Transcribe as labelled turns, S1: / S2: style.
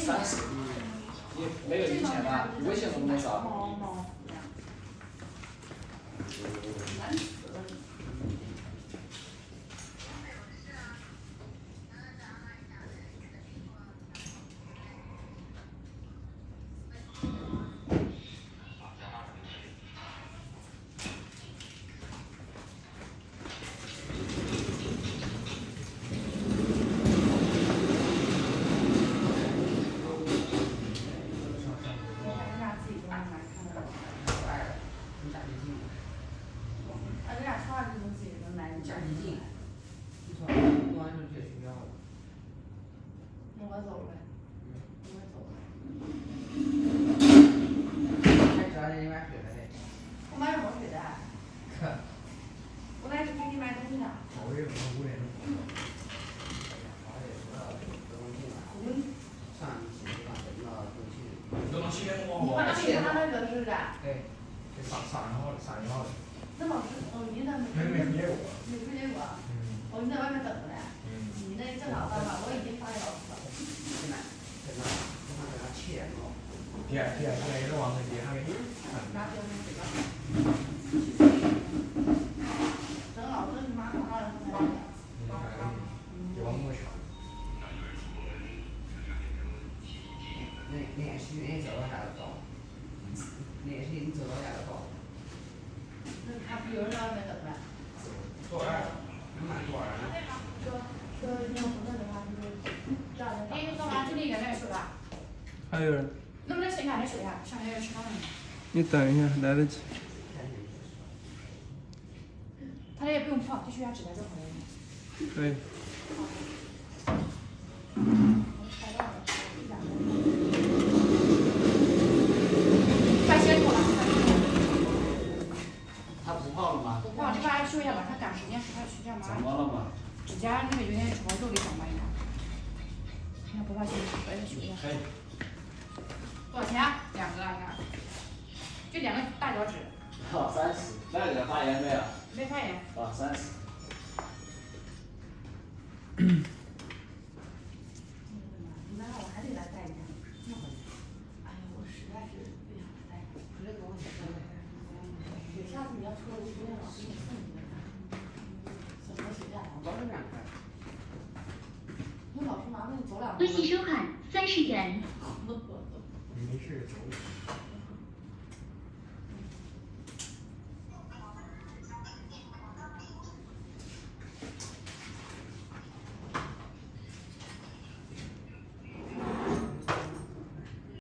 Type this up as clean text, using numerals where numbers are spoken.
S1: 30，你没有零钱吗？微信弄的啥？
S2: 还有人。
S3: 能不能先看点水啊？上来要吃饭了。
S2: 你等一下，来得及。
S3: 他这也不用泡，必须要直接就可以。
S2: 可以。
S3: 快先过来。
S1: 他不泡了吗？
S3: 不泡，你把它修一下吧，他赶时间，他去干嘛？
S1: 怎么了嘛？
S3: 指甲那个有点潮，肉里长吧应该。那不怕修，我也修一下。
S1: 可以。
S3: 多少钱？2个应该。就2个大脚趾。
S1: 好，30。那个发炎没有？
S3: 没发炎。
S1: 啊，30。
S4: 微信收看30元。
S5: 没事，走。